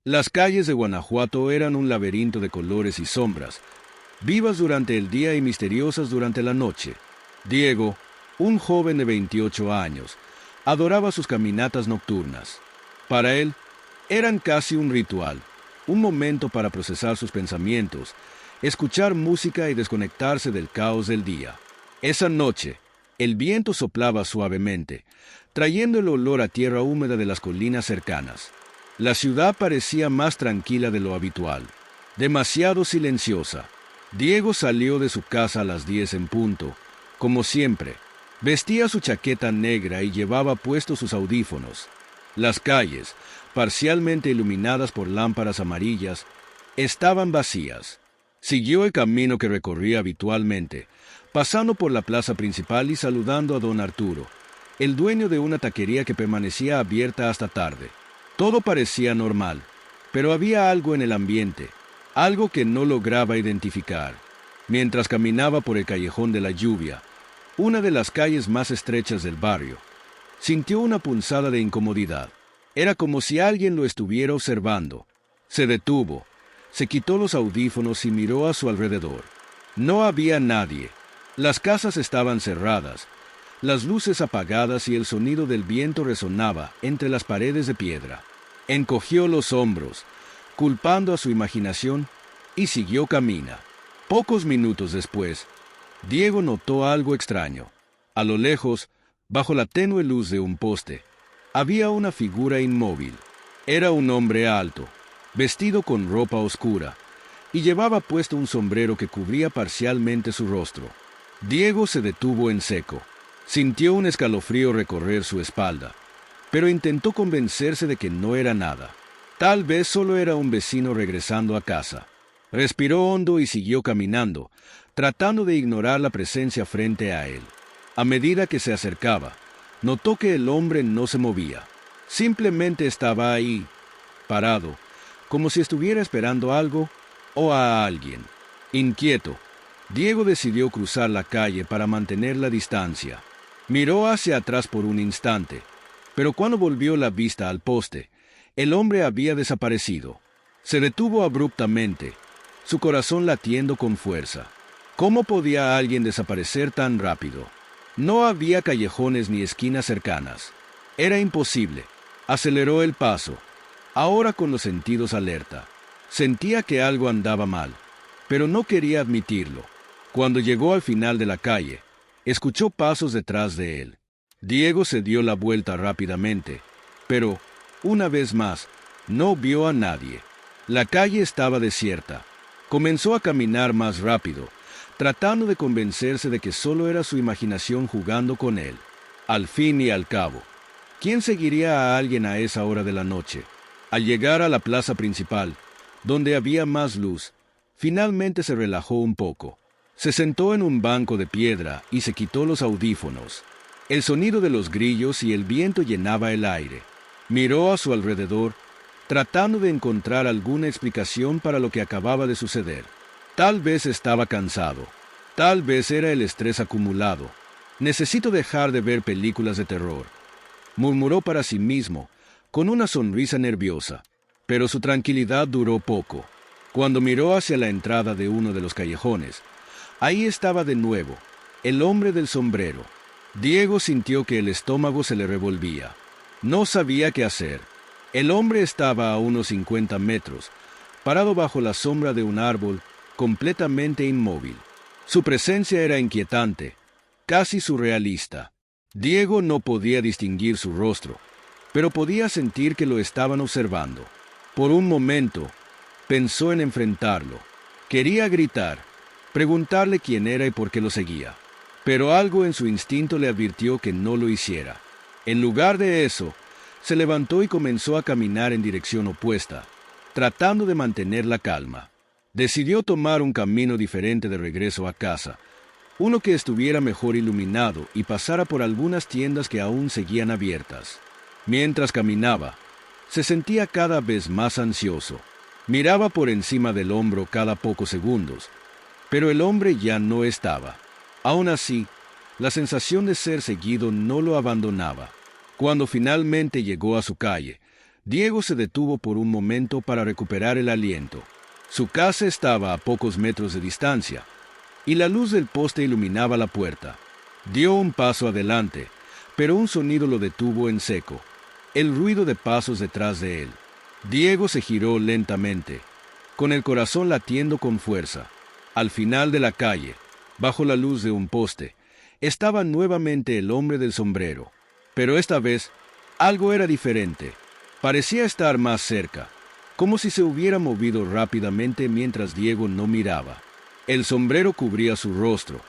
Las calles de Guanajuato eran un laberinto de colores y sombras, vivas durante el día y misteriosas durante la noche. Diego, un joven de 28 años, adoraba sus caminatas nocturnas. Para él, eran casi un ritual, un momento para procesar sus pensamientos, escuchar música y desconectarse del caos del día. Esa noche, el viento soplaba suavemente, trayendo el olor a tierra húmeda de las colinas cercanas. La ciudad parecía más tranquila de lo habitual, demasiado silenciosa. Diego salió de su casa a las 10 en punto, como siempre. Vestía su chaqueta negra y llevaba puestos sus audífonos. Las calles, parcialmente iluminadas por lámparas amarillas, estaban vacías. Siguió el camino que recorría habitualmente, pasando por la plaza principal y saludando a don Arturo, el dueño de una taquería que permanecía abierta hasta tarde. Todo parecía normal, pero había algo en el ambiente, algo que no lograba identificar. Mientras caminaba por el callejón de la lluvia, una de las calles más estrechas del barrio, sintió una punzada de incomodidad. Era como si alguien lo estuviera observando. Se detuvo, se quitó los audífonos y miró a su alrededor. No había nadie. Las casas estaban cerradas, las luces apagadas y el sonido del viento resonaba entre las paredes de piedra. Encogió los hombros, culpando a su imaginación, y siguió camino. Pocos minutos después, Diego notó algo extraño. A lo lejos, bajo la tenue luz de un poste, había una figura inmóvil. Era un hombre alto, vestido con ropa oscura, y llevaba puesto un sombrero que cubría parcialmente su rostro. Diego se detuvo en seco. Sintió un escalofrío recorrer su espalda, pero intentó convencerse de que no era nada. Tal vez solo era un vecino regresando a casa. Respiró hondo y siguió caminando, tratando de ignorar la presencia frente a él. A medida que se acercaba, notó que el hombre no se movía. Simplemente estaba ahí, parado, como si estuviera esperando algo o a alguien. Inquieto, Diego decidió cruzar la calle para mantener la distancia. Miró hacia atrás por un instante, pero cuando volvió la vista al poste, el hombre había desaparecido. Se detuvo abruptamente, su corazón latiendo con fuerza. ¿Cómo podía alguien desaparecer tan rápido? No había callejones ni esquinas cercanas. Era imposible. Aceleró el paso, ahora con los sentidos alerta. Sentía que algo andaba mal, pero no quería admitirlo. Cuando llegó al final de la calle, escuchó pasos detrás de él. Diego se dio la vuelta rápidamente, pero, una vez más, no vio a nadie. La calle estaba desierta. Comenzó a caminar más rápido, tratando de convencerse de que solo era su imaginación jugando con él. Al fin y al cabo, ¿quién seguiría a alguien a esa hora de la noche? Al llegar a la plaza principal, donde había más luz, finalmente se relajó un poco. Se sentó en un banco de piedra y se quitó los audífonos. El sonido de los grillos y el viento llenaba el aire. Miró a su alrededor, tratando de encontrar alguna explicación para lo que acababa de suceder. Tal vez estaba cansado. Tal vez era el estrés acumulado. Necesito dejar de ver películas de terror, murmuró para sí mismo, con una sonrisa nerviosa. Pero su tranquilidad duró poco. Cuando miró hacia la entrada de uno de los callejones, ahí estaba de nuevo, el hombre del sombrero. Diego sintió que el estómago se le revolvía. No sabía qué hacer. El hombre estaba a unos 50 metros, parado bajo la sombra de un árbol, completamente inmóvil. Su presencia era inquietante, casi surrealista. Diego no podía distinguir su rostro, pero podía sentir que lo estaban observando. Por un momento, pensó en enfrentarlo. Quería gritar, preguntarle quién era y por qué lo seguía. Pero algo en su instinto le advirtió que no lo hiciera. En lugar de eso, se levantó y comenzó a caminar en dirección opuesta, tratando de mantener la calma. Decidió tomar un camino diferente de regreso a casa, uno que estuviera mejor iluminado y pasara por algunas tiendas que aún seguían abiertas. Mientras caminaba, se sentía cada vez más ansioso. Miraba por encima del hombro cada pocos segundos, pero el hombre ya no estaba. Aún así, la sensación de ser seguido no lo abandonaba. Cuando finalmente llegó a su calle, Diego se detuvo por un momento para recuperar el aliento. Su casa estaba a pocos metros de distancia, y la luz del poste iluminaba la puerta. Dio un paso adelante, pero un sonido lo detuvo en seco, el ruido de pasos detrás de él. Diego se giró lentamente, con el corazón latiendo con fuerza. Al final de la calle, bajo la luz de un poste, estaba nuevamente el hombre del sombrero. Pero esta vez, algo era diferente. Parecía estar más cerca, como si se hubiera movido rápidamente mientras Diego no miraba. El sombrero cubría su rostro,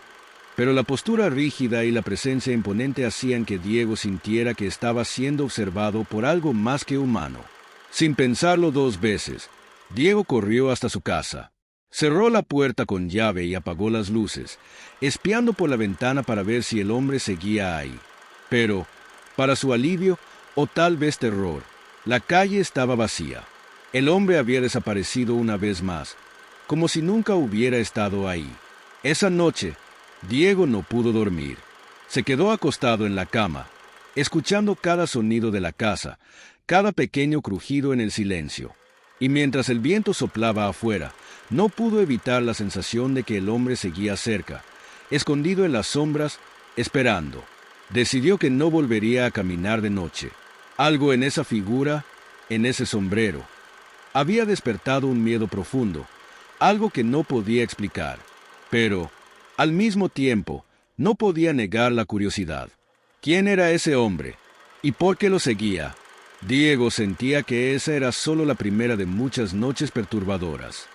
pero la postura rígida y la presencia imponente hacían que Diego sintiera que estaba siendo observado por algo más que humano. Sin pensarlo dos veces, Diego corrió hasta su casa. Cerró la puerta con llave y apagó las luces, espiando por la ventana para ver si el hombre seguía ahí. Pero, para su alivio, o tal vez terror, la calle estaba vacía. El hombre había desaparecido una vez más, como si nunca hubiera estado ahí. Esa noche, Diego no pudo dormir. Se quedó acostado en la cama, escuchando cada sonido de la casa, cada pequeño crujido en el silencio. Y mientras el viento soplaba afuera, no pudo evitar la sensación de que el hombre seguía cerca, escondido en las sombras, esperando. Decidió que no volvería a caminar de noche. Algo en esa figura, en ese sombrero, había despertado un miedo profundo, algo que no podía explicar. Pero, al mismo tiempo, no podía negar la curiosidad. ¿Quién era ese hombre? ¿Y por qué lo seguía? Diego sentía que esa era solo la primera de muchas noches perturbadoras.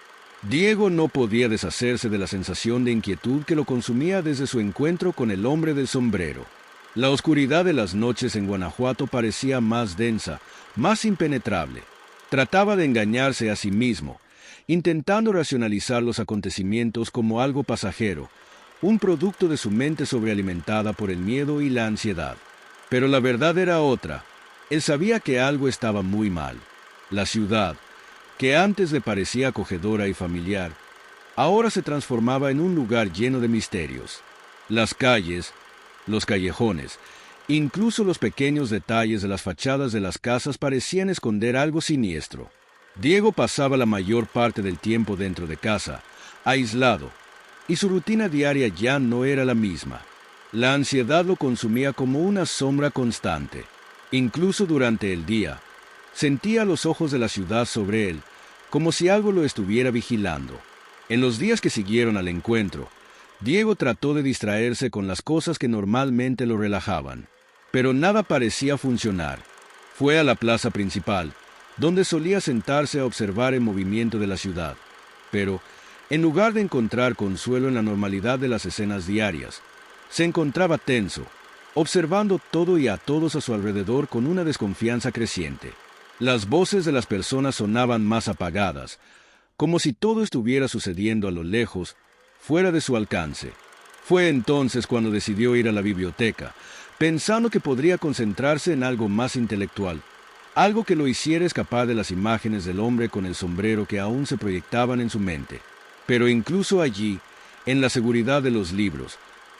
Diego no podía deshacerse de la sensación de inquietud que lo consumía desde su encuentro con el hombre del sombrero. La oscuridad de las noches en Guanajuato parecía más densa, más impenetrable. Trataba de engañarse a sí mismo, intentando racionalizar los acontecimientos como algo pasajero, un producto de su mente sobrealimentada por el miedo y la ansiedad. Pero la verdad era otra. Él sabía que algo estaba muy mal. La ciudad, que antes le parecía acogedora y familiar, ahora se transformaba en un lugar lleno de misterios. Las calles, los callejones, incluso los pequeños detalles de las fachadas de las casas parecían esconder algo siniestro. Diego pasaba la mayor parte del tiempo dentro de casa, aislado, y su rutina diaria ya no era la misma. La ansiedad lo consumía como una sombra constante. Incluso durante el día, sentía los ojos de la ciudad sobre él, como si algo lo estuviera vigilando. En los días que siguieron al encuentro, Diego trató de distraerse con las cosas que normalmente lo relajaban, pero nada parecía funcionar. Fue a la plaza principal, donde solía sentarse a observar el movimiento de la ciudad, pero, en lugar de encontrar consuelo en la normalidad de las escenas diarias, se encontraba tenso, observando todo y a todos a su alrededor con una desconfianza creciente. Las voces de las personas sonaban más apagadas, como si todo estuviera sucediendo a lo lejos, fuera de su alcance. Fue entonces cuando decidió ir a la biblioteca, pensando que podría concentrarse en algo más intelectual, algo que lo hiciera escapar de las imágenes del hombre con el sombrero que aún se proyectaban en su mente. Pero incluso allí, en la seguridad de los libros,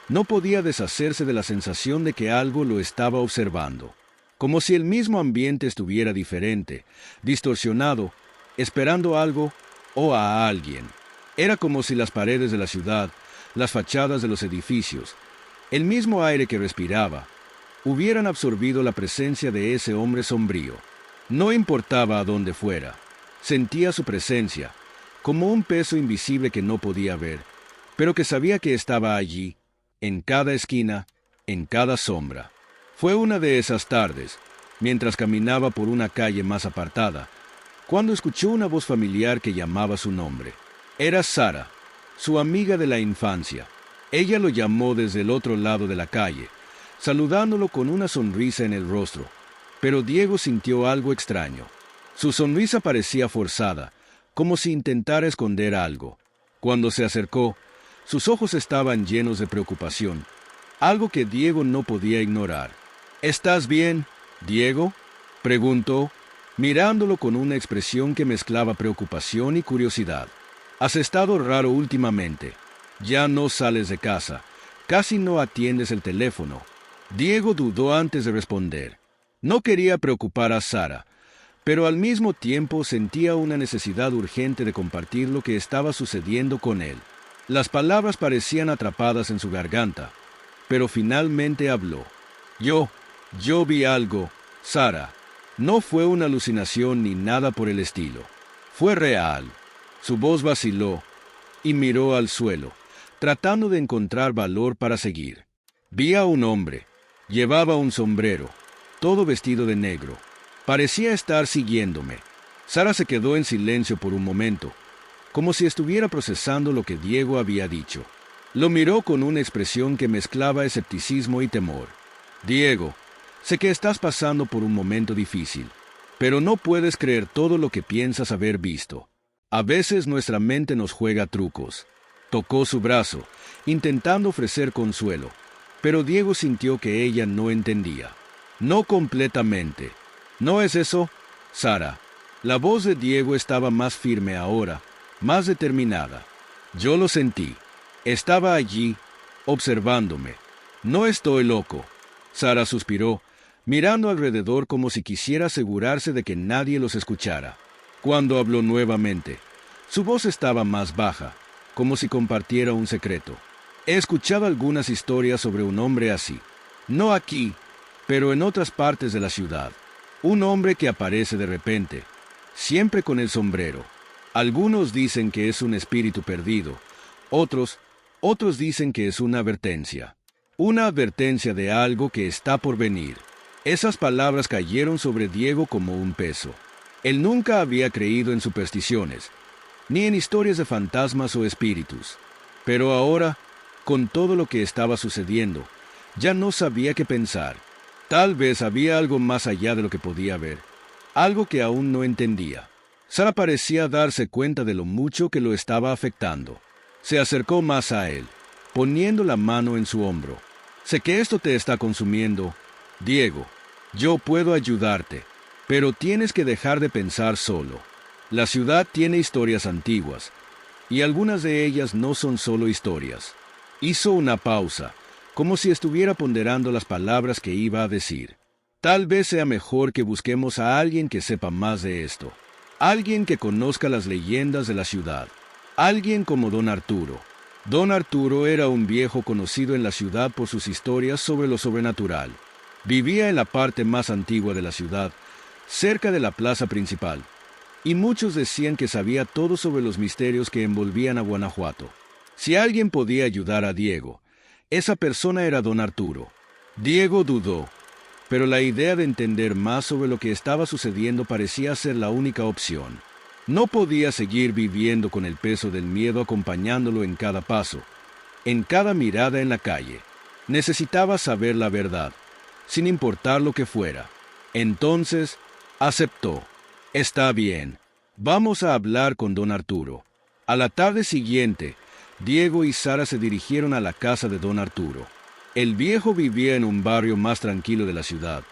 no podía deshacerse de la sensación de que algo lo estaba observando, como si el mismo ambiente estuviera diferente, distorsionado, esperando algo o a alguien. Era como si las paredes de la ciudad, las fachadas de los edificios, el mismo aire que respiraba, hubieran absorbido la presencia de ese hombre sombrío. No importaba a dónde fuera, sentía su presencia, como un peso invisible que no podía ver, pero que sabía que estaba allí, en cada esquina, en cada sombra. Fue una de esas tardes, mientras caminaba por una calle más apartada, cuando escuchó una voz familiar que llamaba su nombre. Era Sara, su amiga de la infancia. Ella lo llamó desde el otro lado de la calle, saludándolo con una sonrisa en el rostro, pero Diego sintió algo extraño. Su sonrisa parecía forzada, como si intentara esconder algo. Cuando se acercó, sus ojos estaban llenos de preocupación, algo que Diego no podía ignorar. «¿Estás bien, Diego?», preguntó, mirándolo con una expresión que mezclaba preocupación y curiosidad. «Has estado raro últimamente. Ya no sales de casa. Casi no atiendes el teléfono». Diego dudó antes de responder. No quería preocupar a Sara, pero al mismo tiempo sentía una necesidad urgente de compartir lo que estaba sucediendo con él. Las palabras parecían atrapadas en su garganta, pero finalmente habló. Yo vi algo, Sara. No fue una alucinación ni nada por el estilo. Fue real. Su voz vaciló y miró al suelo, tratando de encontrar valor para seguir. Vi a un hombre. Llevaba un sombrero, todo vestido de negro. Parecía estar siguiéndome. Sara se quedó en silencio por un momento, como si estuviera procesando lo que Diego había dicho. Lo miró con una expresión que mezclaba escepticismo y temor. Diego, sé que estás pasando por un momento difícil, pero no puedes creer todo lo que piensas haber visto. A veces nuestra mente nos juega trucos. Tocó su brazo, intentando ofrecer consuelo, pero Diego sintió que ella no entendía. No completamente. ¿No es eso, Sara? La voz de Diego estaba más firme ahora, más determinada. Yo lo sentí. Estaba allí, observándome. No estoy loco. Sara suspiró, mirando alrededor como si quisiera asegurarse de que nadie los escuchara. Cuando habló nuevamente, su voz estaba más baja, como si compartiera un secreto. He escuchado algunas historias sobre un hombre así. No aquí, pero en otras partes de la ciudad. Un hombre que aparece de repente, siempre con el sombrero. Algunos dicen que es un espíritu perdido. Otros dicen que es una advertencia. Una advertencia de algo que está por venir. Esas palabras cayeron sobre Diego como un peso. Él nunca había creído en supersticiones, ni en historias de fantasmas o espíritus. Pero ahora, con todo lo que estaba sucediendo, ya no sabía qué pensar. Tal vez había algo más allá de lo que podía ver, algo que aún no entendía. Sara parecía darse cuenta de lo mucho que lo estaba afectando. Se acercó más a él, poniendo la mano en su hombro. Sé que esto te está consumiendo, Diego. Yo puedo ayudarte, pero tienes que dejar de pensar solo. La ciudad tiene historias antiguas, y algunas de ellas no son solo historias. Hizo una pausa, como si estuviera ponderando las palabras que iba a decir. Tal vez sea mejor que busquemos a alguien que sepa más de esto. Alguien que conozca las leyendas de la ciudad. Alguien como Don Arturo. Don Arturo era un viejo conocido en la ciudad por sus historias sobre lo sobrenatural. Vivía en la parte más antigua de la ciudad, cerca de la plaza principal, y muchos decían que sabía todo sobre los misterios que envolvían a Guanajuato. Si alguien podía ayudar a Diego, esa persona era Don Arturo. Diego dudó, pero la idea de entender más sobre lo que estaba sucediendo parecía ser la única opción. No podía seguir viviendo con el peso del miedo acompañándolo en cada paso, en cada mirada en la calle. Necesitaba saber la verdad, sin importar lo que fuera. Entonces, aceptó. Está bien, vamos a hablar con Don Arturo. A la tarde siguiente, Diego y Sara se dirigieron a la casa de Don Arturo. El viejo vivía en un barrio más tranquilo de la ciudad,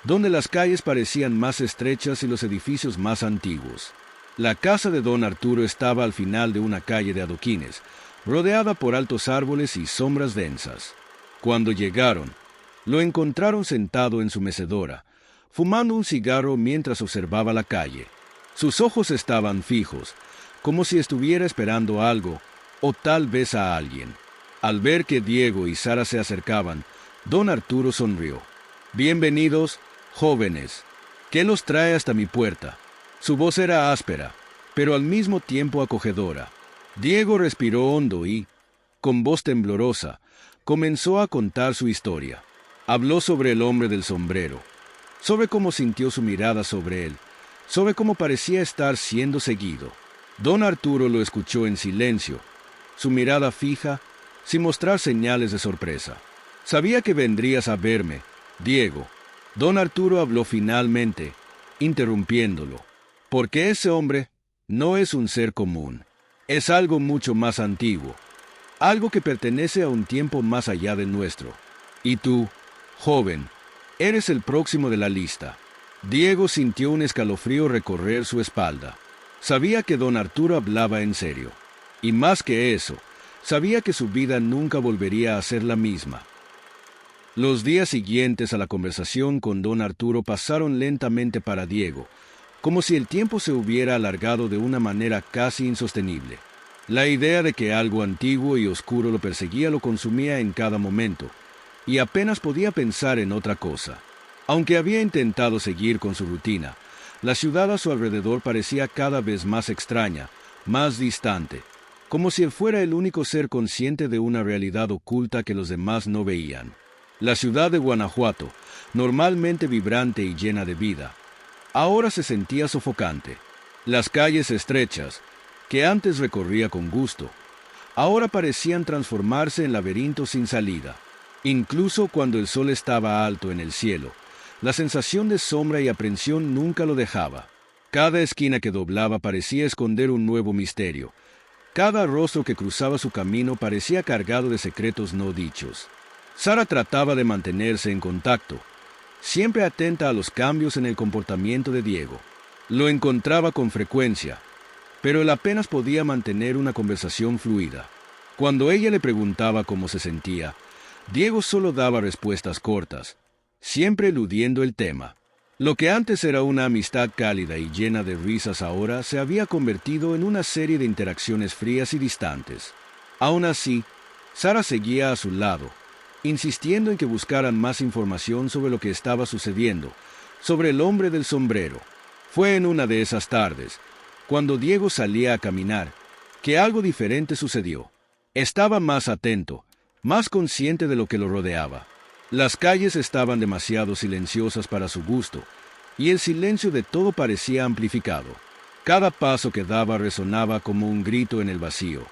donde las calles parecían más estrechas y los edificios más antiguos. La casa de Don Arturo estaba al final de una calle de adoquines, rodeada por altos árboles y sombras densas. Cuando llegaron, lo encontraron sentado en su mecedora, fumando un cigarro mientras observaba la calle. Sus ojos estaban fijos, como si estuviera esperando algo, o tal vez a alguien. Al ver que Diego y Sara se acercaban, Don Arturo sonrió. «Bienvenidos, jóvenes. ¿Qué los trae hasta mi puerta?» Su voz era áspera, pero al mismo tiempo acogedora. Diego respiró hondo y, con voz temblorosa, comenzó a contar su historia. Habló sobre el hombre del sombrero, sobre cómo sintió su mirada sobre él, sobre cómo parecía estar siendo seguido. Don Arturo lo escuchó en silencio, su mirada fija, sin mostrar señales de sorpresa. «Sabía que vendrías a verme, Diego». Don Arturo habló finalmente, interrumpiéndolo. «Porque ese hombre no es un ser común. Es algo mucho más antiguo, algo que pertenece a un tiempo más allá del nuestro. Y tú, joven, eres el próximo de la lista». Diego sintió un escalofrío recorrer su espalda. Sabía que Don Arturo hablaba en serio. Y más que eso, sabía que su vida nunca volvería a ser la misma. Los días siguientes a la conversación con Don Arturo pasaron lentamente para Diego, como si el tiempo se hubiera alargado de una manera casi insostenible. La idea de que algo antiguo y oscuro lo perseguía lo consumía en cada momento, y apenas podía pensar en otra cosa. Aunque había intentado seguir con su rutina, la ciudad a su alrededor parecía cada vez más extraña, más distante, como si él fuera el único ser consciente de una realidad oculta que los demás no veían. La ciudad de Guanajuato, normalmente vibrante y llena de vida, ahora se sentía sofocante. Las calles estrechas, que antes recorría con gusto, ahora parecían transformarse en laberintos sin salida. Incluso cuando el sol estaba alto en el cielo, la sensación de sombra y aprensión nunca lo dejaba. Cada esquina que doblaba parecía esconder un nuevo misterio. Cada rostro que cruzaba su camino parecía cargado de secretos no dichos. Sara trataba de mantenerse en contacto, siempre atenta a los cambios en el comportamiento de Diego. Lo encontraba con frecuencia, pero él apenas podía mantener una conversación fluida. Cuando ella le preguntaba cómo se sentía, Diego solo daba respuestas cortas, siempre eludiendo el tema. Lo que antes era una amistad cálida y llena de risas ahora se había convertido en una serie de interacciones frías y distantes. Aún así, Sara seguía a su lado, insistiendo en que buscaran más información sobre lo que estaba sucediendo, sobre el hombre del sombrero. Fue en una de esas tardes, cuando Diego salía a caminar, que algo diferente sucedió. Estaba más atento, más consciente de lo que lo rodeaba. Las calles estaban demasiado silenciosas para su gusto, y el silencio de todo parecía amplificado. Cada paso que daba resonaba como un grito en el vacío,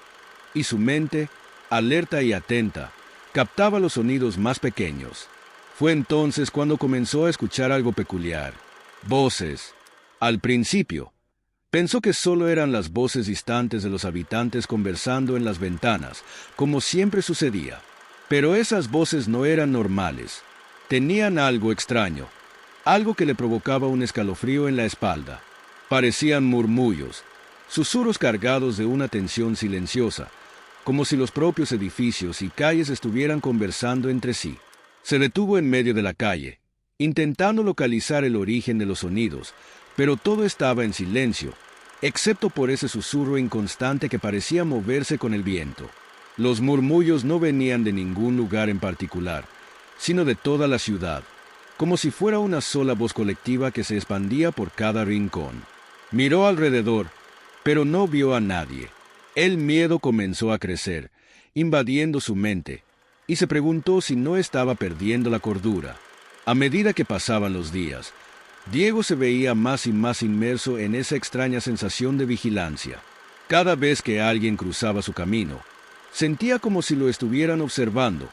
y su mente, alerta y atenta, captaba los sonidos más pequeños. Fue entonces cuando comenzó a escuchar algo peculiar. Voces. Al principio, pensó que solo eran las voces distantes de los habitantes conversando en las ventanas, como siempre sucedía. Pero esas voces no eran normales. Tenían algo extraño, algo que le provocaba un escalofrío en la espalda. Parecían murmullos, susurros cargados de una tensión silenciosa, como si los propios edificios y calles estuvieran conversando entre sí. Se detuvo en medio de la calle, intentando localizar el origen de los sonidos, pero todo estaba en silencio, excepto por ese susurro inconstante que parecía moverse con el viento. Los murmullos no venían de ningún lugar en particular, sino de toda la ciudad, como si fuera una sola voz colectiva que se expandía por cada rincón. Miró alrededor, pero no vio a nadie. El miedo comenzó a crecer, invadiendo su mente, y se preguntó si no estaba perdiendo la cordura. A medida que pasaban los días, Diego se veía más y más inmerso en esa extraña sensación de vigilancia. Cada vez que alguien cruzaba su camino, sentía como si lo estuvieran observando,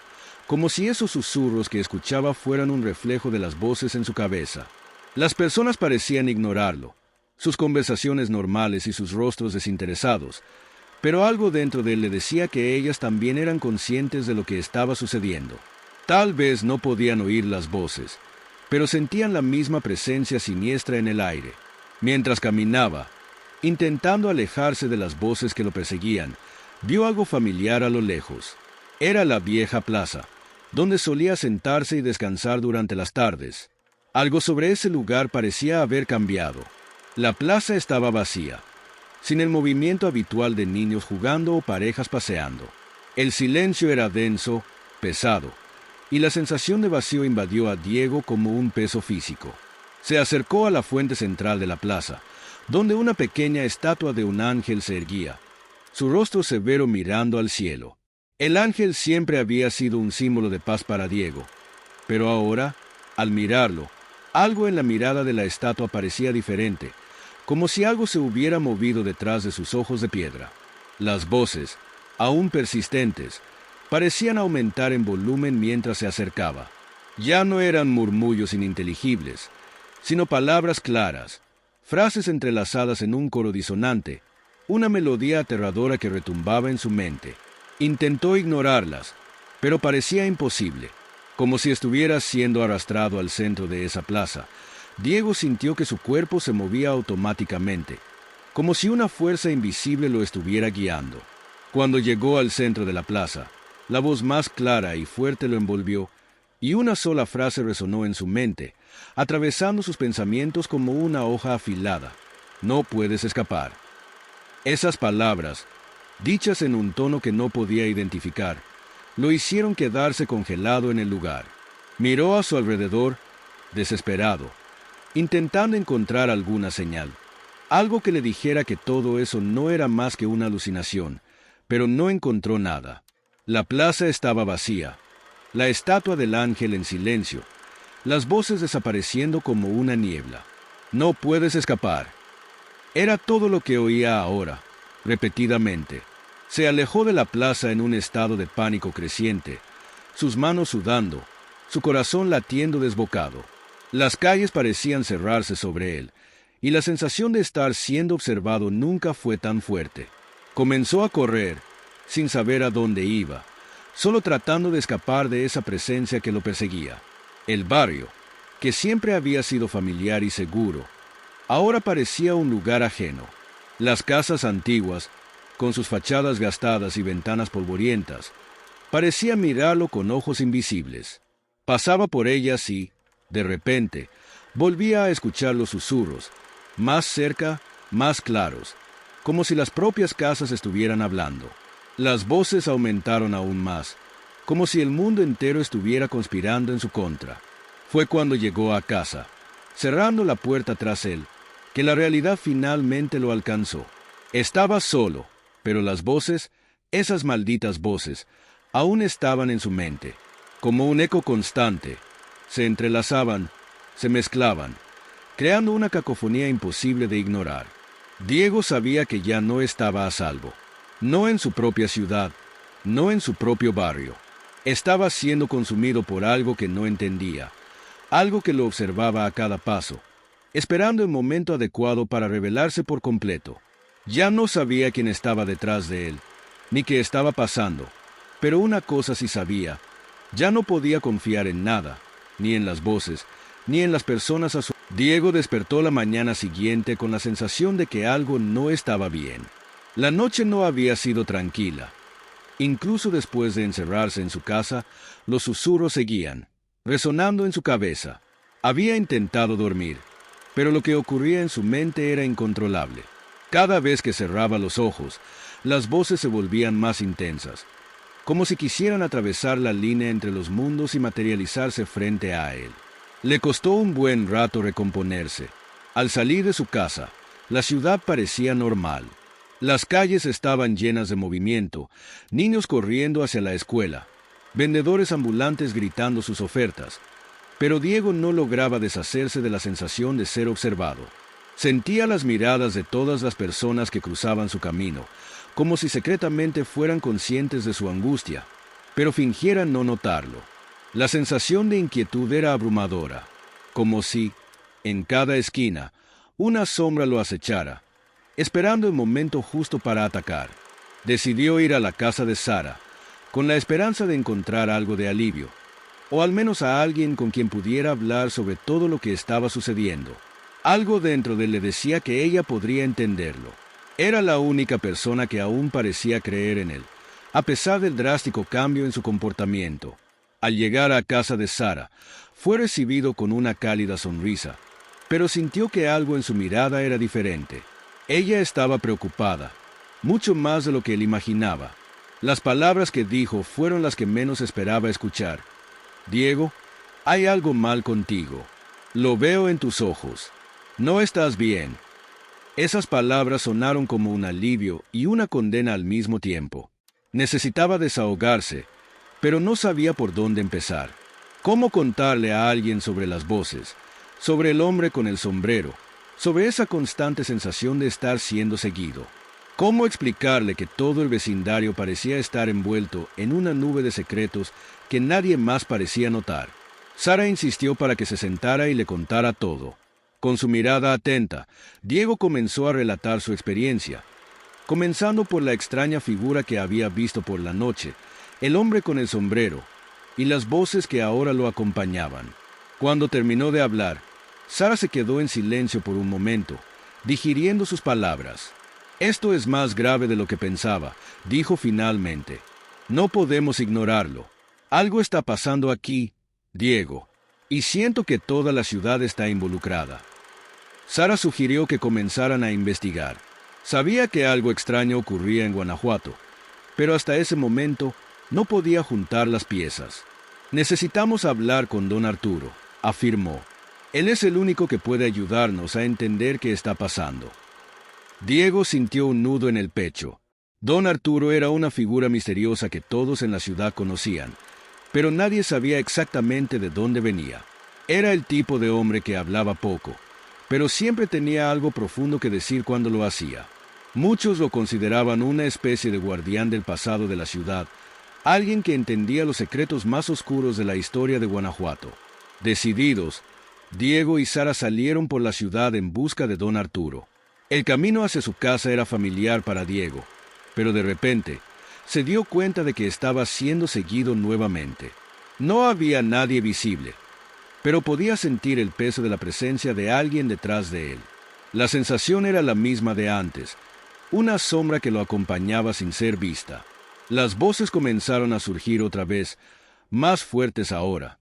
como si esos susurros que escuchaba fueran un reflejo de las voces en su cabeza. Las personas parecían ignorarlo, sus conversaciones normales y sus rostros desinteresados, pero algo dentro de él le decía que ellas también eran conscientes de lo que estaba sucediendo. Tal vez no podían oír las voces, pero sentían la misma presencia siniestra en el aire. Mientras caminaba, intentando alejarse de las voces que lo perseguían, vio algo familiar a lo lejos. Era la vieja plaza, donde solía sentarse y descansar durante las tardes. Algo sobre ese lugar parecía haber cambiado. La plaza estaba vacía, sin el movimiento habitual de niños jugando o parejas paseando. El silencio era denso, pesado, y la sensación de vacío invadió a Diego como un peso físico. Se acercó a la fuente central de la plaza, donde una pequeña estatua de un ángel se erguía, su rostro severo mirando al cielo. El ángel siempre había sido un símbolo de paz para Diego, pero ahora, al mirarlo, algo en la mirada de la estatua parecía diferente, como si algo se hubiera movido detrás de sus ojos de piedra. Las voces, aún persistentes, parecían aumentar en volumen mientras se acercaba. Ya no eran murmullos ininteligibles, sino palabras claras, frases entrelazadas en un coro disonante, una melodía aterradora que retumbaba en su mente. Intentó ignorarlas, pero parecía imposible. Como si estuviera siendo arrastrado al centro de esa plaza, Diego sintió que su cuerpo se movía automáticamente, como si una fuerza invisible lo estuviera guiando. Cuando llegó al centro de la plaza, la voz más clara y fuerte lo envolvió, y una sola frase resonó en su mente, atravesando sus pensamientos como una hoja afilada. No puedes escapar. Esas palabras, dichas en un tono que no podía identificar, lo hicieron quedarse congelado en el lugar. Miró a su alrededor, desesperado, intentando encontrar alguna señal, algo que le dijera que todo eso no era más que una alucinación, pero no encontró nada. La plaza estaba vacía, la estatua del ángel en silencio, las voces desapareciendo como una niebla. No puedes escapar. Era todo lo que oía ahora, repetidamente. Se alejó de la plaza en un estado de pánico creciente, sus manos sudando, su corazón latiendo desbocado. Las calles parecían cerrarse sobre él, y la sensación de estar siendo observado nunca fue tan fuerte. Comenzó a correr, sin saber a dónde iba, solo tratando de escapar de esa presencia que lo perseguía. El barrio, que siempre había sido familiar y seguro, ahora parecía un lugar ajeno. Las casas antiguas, con sus fachadas gastadas y ventanas polvorientas, parecían mirarlo con ojos invisibles. Pasaba por ellas y, de repente, volvía a escuchar los susurros, más cerca, más claros, como si las propias casas estuvieran hablando. Las voces aumentaron aún más, como si el mundo entero estuviera conspirando en su contra. Fue cuando llegó a casa, cerrando la puerta tras él, que la realidad finalmente lo alcanzó. Estaba solo, pero las voces, esas malditas voces, aún estaban en su mente, como un eco constante. Se entrelazaban, se mezclaban, creando una cacofonía imposible de ignorar. Diego sabía que ya no estaba a salvo. No en su propia ciudad, no en su propio barrio. Estaba siendo consumido por algo que no entendía, algo que lo observaba a cada paso, esperando el momento adecuado para revelarse por completo. Ya no sabía quién estaba detrás de él, ni qué estaba pasando, pero una cosa sí sabía: ya no podía confiar en nada, ni en las voces, ni en las personas a su... Diego despertó la mañana siguiente con la sensación de que algo no estaba bien. La noche no había sido tranquila. Incluso después de encerrarse en su casa, los susurros seguían, resonando en su cabeza. Había intentado dormir, pero lo que ocurría en su mente era incontrolable. Cada vez que cerraba los ojos, las voces se volvían más intensas, como si quisieran atravesar la línea entre los mundos y materializarse frente a él. Le costó un buen rato recomponerse. Al salir de su casa, la ciudad parecía normal. Las calles estaban llenas de movimiento, niños corriendo hacia la escuela, vendedores ambulantes gritando sus ofertas, pero Diego no lograba deshacerse de la sensación de ser observado. Sentía las miradas de todas las personas que cruzaban su camino, como si secretamente fueran conscientes de su angustia, pero fingieran no notarlo. La sensación de inquietud era abrumadora, como si, en cada esquina, una sombra lo acechara, esperando el momento justo para atacar. Decidió ir a la casa de Sara, con la esperanza de encontrar algo de alivio, o al menos a alguien con quien pudiera hablar sobre todo lo que estaba sucediendo. Algo dentro de él le decía que ella podría entenderlo. Era la única persona que aún parecía creer en él, a pesar del drástico cambio en su comportamiento. Al llegar a casa de Sara, fue recibido con una cálida sonrisa, pero sintió que algo en su mirada era diferente. Ella estaba preocupada, mucho más de lo que él imaginaba. Las palabras que dijo fueron las que menos esperaba escuchar. «Diego, hay algo mal contigo. Lo veo en tus ojos. No estás bien». Esas palabras sonaron como un alivio y una condena al mismo tiempo. Necesitaba desahogarse, pero no sabía por dónde empezar. ¿Cómo contarle a alguien sobre las voces, sobre el hombre con el sombrero, sobre esa constante sensación de estar siendo seguido? ¿Cómo explicarle que todo el vecindario parecía estar envuelto en una nube de secretos que nadie más parecía notar? Sara insistió para que se sentara y le contara todo. Con su mirada atenta, Diego comenzó a relatar su experiencia, comenzando por la extraña figura que había visto por la noche, el hombre con el sombrero, y las voces que ahora lo acompañaban. Cuando terminó de hablar, Sara se quedó en silencio por un momento, digiriendo sus palabras. «Esto es más grave de lo que pensaba», dijo finalmente. «No podemos ignorarlo. Algo está pasando aquí, Diego. y siento que toda la ciudad está involucrada. Sara sugirió que comenzaran a investigar. Sabía que algo extraño ocurría en Guanajuato, pero hasta ese momento no podía juntar las piezas. Necesitamos hablar con don Arturo, afirmó. Él es el único que puede ayudarnos a entender qué está pasando. Diego sintió un nudo en el pecho. Don Arturo era una figura misteriosa que todos en la ciudad conocían, pero nadie sabía exactamente de dónde venía. Era el tipo de hombre que hablaba poco, pero siempre tenía algo profundo que decir cuando lo hacía. Muchos lo consideraban una especie de guardián del pasado de la ciudad, alguien que entendía los secretos más oscuros de la historia de Guanajuato. Decididos, Diego y Sara salieron por la ciudad en busca de don Arturo. El camino hacia su casa era familiar para Diego, pero de repente se dio cuenta de que estaba siendo seguido nuevamente. No había nadie visible, pero podía sentir el peso de la presencia de alguien detrás de él. La sensación era la misma de antes, una sombra que lo acompañaba sin ser vista. Las voces comenzaron a surgir otra vez, más fuertes ahora,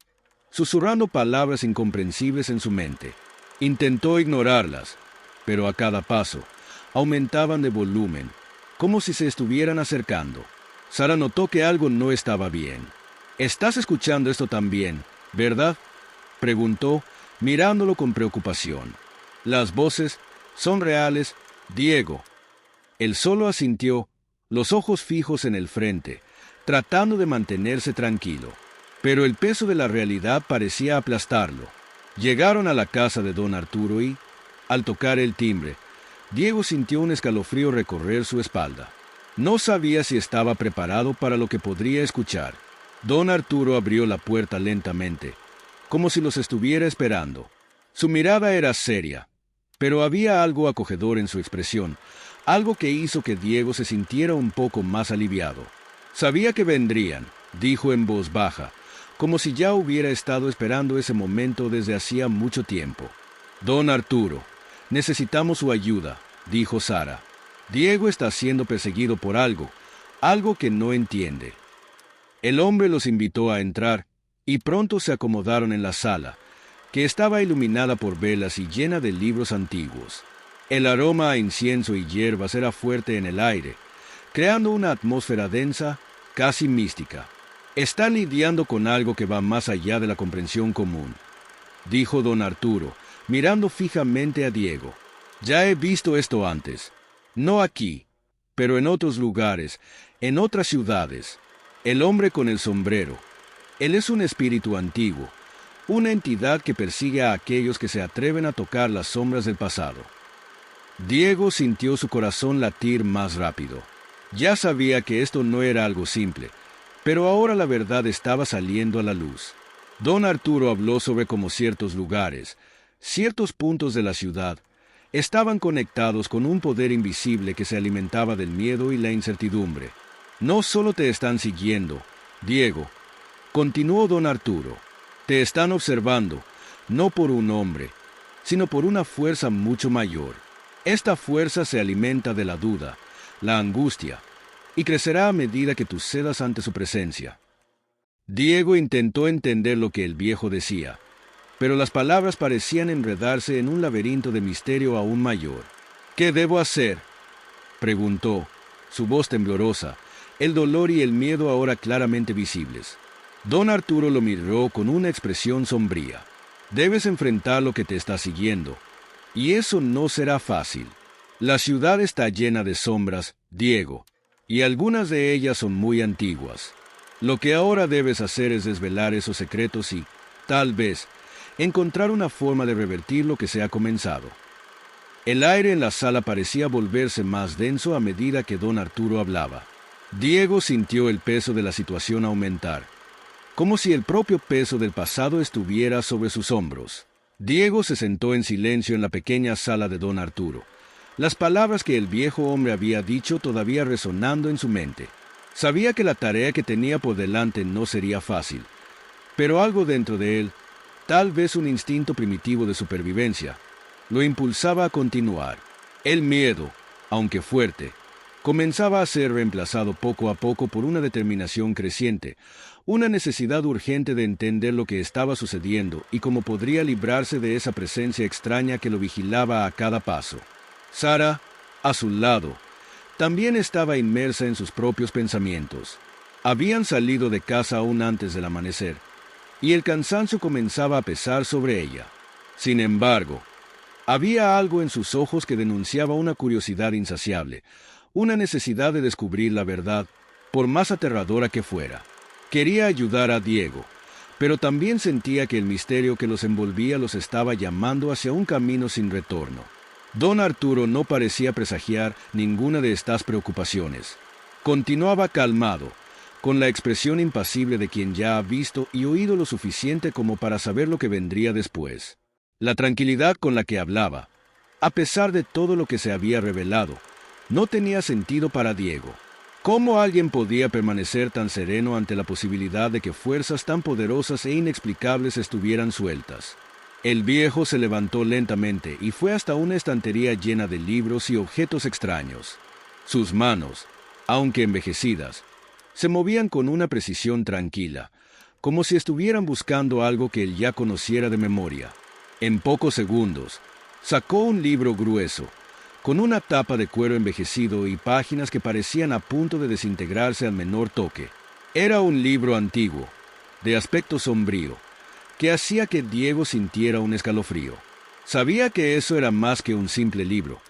susurrando palabras incomprensibles en su mente. Intentó ignorarlas, pero a cada paso aumentaban de volumen, como si se estuvieran acercando. Sara notó que algo no estaba bien. «¿Estás escuchando esto también, verdad?», preguntó, mirándolo con preocupación. «Las voces son reales, Diego». Él solo asintió, los ojos fijos en el frente, tratando de mantenerse tranquilo. Pero el peso de la realidad parecía aplastarlo. Llegaron a la casa de don Arturo y, al tocar el timbre, Diego sintió un escalofrío recorrer su espalda. No sabía si estaba preparado para lo que podría escuchar. Don Arturo abrió la puerta lentamente, como si los estuviera esperando. Su mirada era seria, pero había algo acogedor en su expresión, algo que hizo que Diego se sintiera un poco más aliviado. «Sabía que vendrían», dijo en voz baja, como si ya hubiera estado esperando ese momento desde hacía mucho tiempo. «Don Arturo, necesitamos su ayuda», dijo Sara. «Diego está siendo perseguido por algo que no entiende». El hombre los invitó a entrar, y pronto se acomodaron en la sala, que estaba iluminada por velas y llena de libros antiguos. El aroma a incienso y hierbas era fuerte en el aire, creando una atmósfera densa, casi mística. «Está lidiando con algo que va más allá de la comprensión común», dijo don Arturo, mirando fijamente a Diego. «Ya he visto esto antes. No aquí, pero en otros lugares, en otras ciudades. El hombre con el sombrero. Él es un espíritu antiguo, una entidad que persigue a aquellos que se atreven a tocar las sombras del pasado». Diego sintió su corazón latir más rápido. Ya sabía que esto no era algo simple, pero ahora la verdad estaba saliendo a la luz. Don Arturo habló sobre cómo ciertos lugares, ciertos puntos de la ciudad, estaban conectados con un poder invisible que se alimentaba del miedo y la incertidumbre. «No solo te están siguiendo, Diego», continuó don Arturo. «Te están observando, no por un hombre, sino por una fuerza mucho mayor. Esta fuerza se alimenta de la duda, la angustia, y crecerá a medida que tú cedas ante su presencia». Diego intentó entender lo que el viejo decía, pero las palabras parecían enredarse en un laberinto de misterio aún mayor. «¿Qué debo hacer?», preguntó, su voz temblorosa, el dolor y el miedo ahora claramente visibles. Don Arturo lo miró con una expresión sombría. «Debes enfrentar lo que te está siguiendo, y eso no será fácil. La ciudad está llena de sombras, Diego, y algunas de ellas son muy antiguas. Lo que ahora debes hacer es desvelar esos secretos y, tal vez, encontrar una forma de revertir lo que se ha comenzado». El aire en la sala parecía volverse más denso a medida que don Arturo hablaba. Diego sintió el peso de la situación aumentar, como si el propio peso del pasado estuviera sobre sus hombros. Diego se sentó en silencio en la pequeña sala de don Arturo, las palabras que el viejo hombre había dicho todavía resonando en su mente. Sabía que la tarea que tenía por delante no sería fácil, pero algo dentro de él, tal vez un instinto primitivo de supervivencia, lo impulsaba a continuar. El miedo, aunque fuerte, comenzaba a ser reemplazado poco a poco por una determinación creciente, una necesidad urgente de entender lo que estaba sucediendo y cómo podría librarse de esa presencia extraña que lo vigilaba a cada paso. Sara, a su lado, también estaba inmersa en sus propios pensamientos. Habían salido de casa aún antes del amanecer, y el cansancio comenzaba a pesar sobre ella. Sin embargo, había algo en sus ojos que denunciaba una curiosidad insaciable, una necesidad de descubrir la verdad, por más aterradora que fuera. Quería ayudar a Diego, pero también sentía que el misterio que los envolvía los estaba llamando hacia un camino sin retorno. Don Arturo no parecía presagiar ninguna de estas preocupaciones. Continuaba calmado, con la expresión impasible de quien ya ha visto y oído lo suficiente como para saber lo que vendría después. La tranquilidad con la que hablaba, a pesar de todo lo que se había revelado, no tenía sentido para Diego. ¿Cómo alguien podía permanecer tan sereno ante la posibilidad de que fuerzas tan poderosas e inexplicables estuvieran sueltas? El viejo se levantó lentamente y fue hasta una estantería llena de libros y objetos extraños. Sus manos, aunque envejecidas, se movían con una precisión tranquila, como si estuvieran buscando algo que él ya conociera de memoria. En pocos segundos, sacó un libro grueso, con una tapa de cuero envejecido y páginas que parecían a punto de desintegrarse al menor toque. Era un libro antiguo, de aspecto sombrío, que hacía que Diego sintiera un escalofrío. Sabía que eso era más que un simple libro.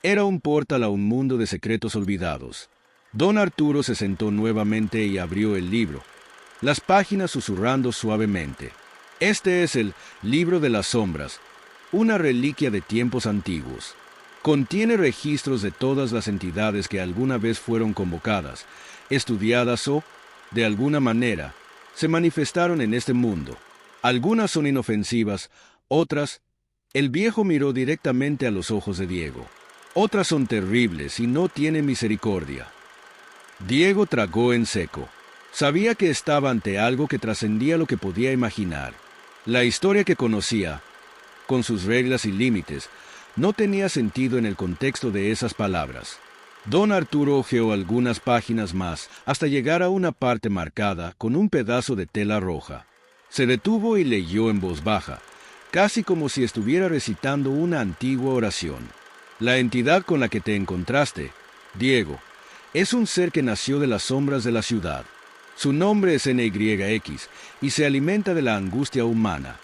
Era un portal a un mundo de secretos olvidados. Don Arturo se sentó nuevamente y abrió el libro, las páginas susurrando suavemente. Este es el Libro de las Sombras, una reliquia de tiempos antiguos. Contiene registros de todas las entidades que alguna vez fueron convocadas, estudiadas o, de alguna manera, se manifestaron en este mundo. Algunas son inofensivas, otras... El viejo miró directamente a los ojos de Diego. Otras son terribles y no tienen misericordia. Diego tragó en seco. Sabía que estaba ante algo que trascendía lo que podía imaginar. La historia que conocía, con sus reglas y límites, no tenía sentido en el contexto de esas palabras. Don Arturo hojeó algunas páginas más hasta llegar a una parte marcada con un pedazo de tela roja. Se detuvo y leyó en voz baja, casi como si estuviera recitando una antigua oración. La entidad con la que te encontraste, Diego, es un ser que nació de las sombras de la ciudad. Su nombre es NYX y se alimenta de la angustia humana.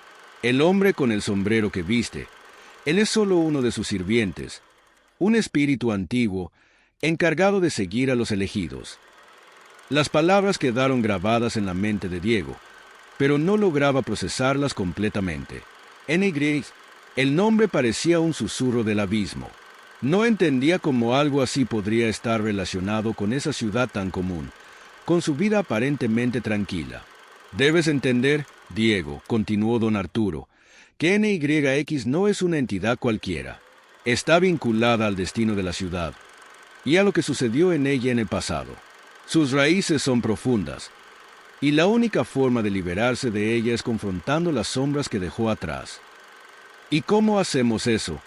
El hombre con el sombrero que viste, él es solo uno de sus sirvientes, un espíritu antiguo, encargado de seguir a los elegidos. Las palabras quedaron grabadas en la mente de Diego, pero no lograba procesarlas completamente. NYX, el nombre parecía un susurro del abismo. No entendía cómo algo así podría estar relacionado con esa ciudad tan común, con su vida aparentemente tranquila. Debes entender, Diego, continuó don Arturo, que NYX no es una entidad cualquiera. Está vinculada al destino de la ciudad y a lo que sucedió en ella en el pasado. Sus raíces son profundas, y la única forma de liberarse de ella es confrontando las sombras que dejó atrás. ¿Y cómo hacemos eso?,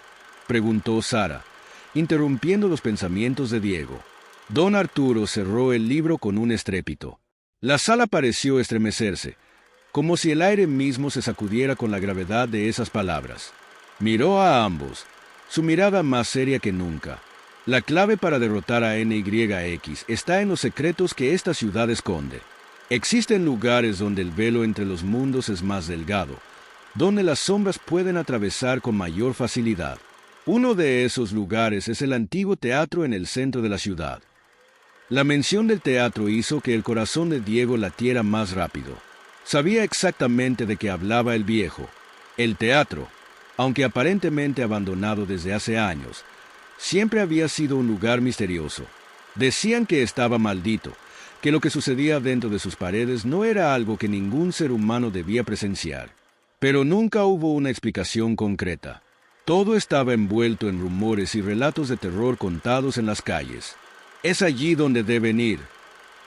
preguntó Sara, interrumpiendo los pensamientos de Diego. Don Arturo cerró el libro con un estrépito. La sala pareció estremecerse, como si el aire mismo se sacudiera con la gravedad de esas palabras. Miró a ambos, su mirada más seria que nunca. La clave para derrotar a NYX está en los secretos que esta ciudad esconde. Existen lugares donde el velo entre los mundos es más delgado, donde las sombras pueden atravesar con mayor facilidad. Uno de esos lugares es el antiguo teatro en el centro de la ciudad. La mención del teatro hizo que el corazón de Diego latiera más rápido. Sabía exactamente de qué hablaba el viejo. El teatro, aunque aparentemente abandonado desde hace años, siempre había sido un lugar misterioso. Decían que estaba maldito, que lo que sucedía dentro de sus paredes no era algo que ningún ser humano debía presenciar. Pero nunca hubo una explicación concreta. Todo estaba envuelto en rumores y relatos de terror contados en las calles. «Es allí donde deben ir»,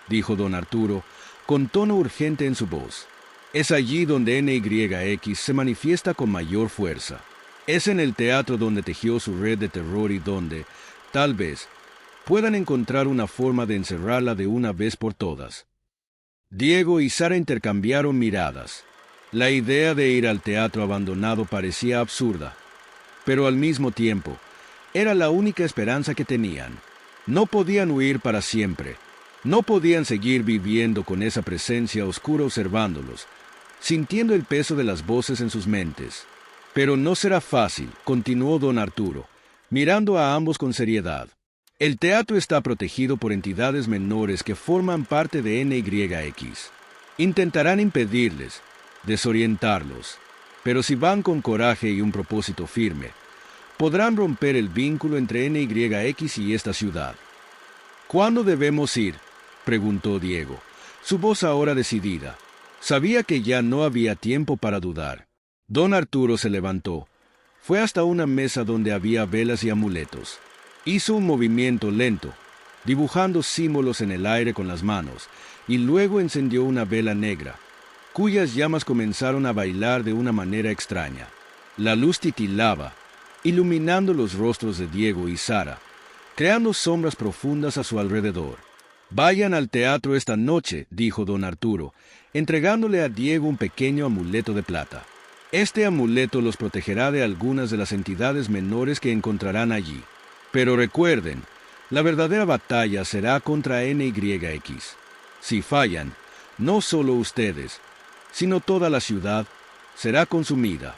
dijo don Arturo, con tono urgente en su voz. «Es allí donde NYX se manifiesta con mayor fuerza. Es en el teatro donde tejió su red de terror y donde, tal vez, puedan encontrar una forma de encerrarla de una vez por todas. Diego y Sara intercambiaron miradas. La idea de ir al teatro abandonado parecía absurda, pero al mismo tiempo, era la única esperanza que tenían. No podían huir para siempre. No podían seguir viviendo con esa presencia oscura observándolos, sintiendo el peso de las voces en sus mentes. Pero no será fácil, continuó don Arturo, mirando a ambos con seriedad. El teatro está protegido por entidades menores que forman parte de NYX. Intentarán impedirles, desorientarlos, pero si van con coraje y un propósito firme, podrán romper el vínculo entre NYX y esta ciudad. ¿Cuándo debemos ir?, preguntó Diego, su voz ahora decidida. Sabía que ya no había tiempo para dudar. Don Arturo se levantó. Fue hasta una mesa donde había velas y amuletos. Hizo un movimiento lento, dibujando símbolos en el aire con las manos, y luego encendió una vela negra, cuyas llamas comenzaron a bailar de una manera extraña. La luz titilaba, iluminando los rostros de Diego y Sara, creando sombras profundas a su alrededor. «Vayan al teatro esta noche», dijo don Arturo, entregándole a Diego un pequeño amuleto de plata. Este amuleto los protegerá de algunas de las entidades menores que encontrarán allí. Pero recuerden, la verdadera batalla será contra NYX. Si fallan, no solo ustedes, sino toda la ciudad será consumida.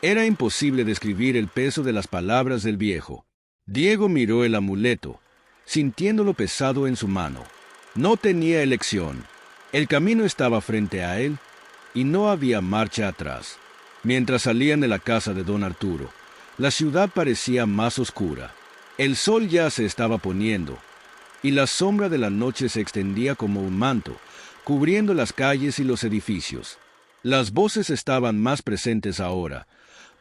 Era imposible describir el peso de las palabras del viejo. Diego miró el amuleto, sintiéndolo pesado en su mano. No tenía elección. El camino estaba frente a él y no había marcha atrás. Mientras salían de la casa de don Arturo, la ciudad parecía más oscura. El sol ya se estaba poniendo, y la sombra de la noche se extendía como un manto, cubriendo las calles y los edificios. Las voces estaban más presentes ahora,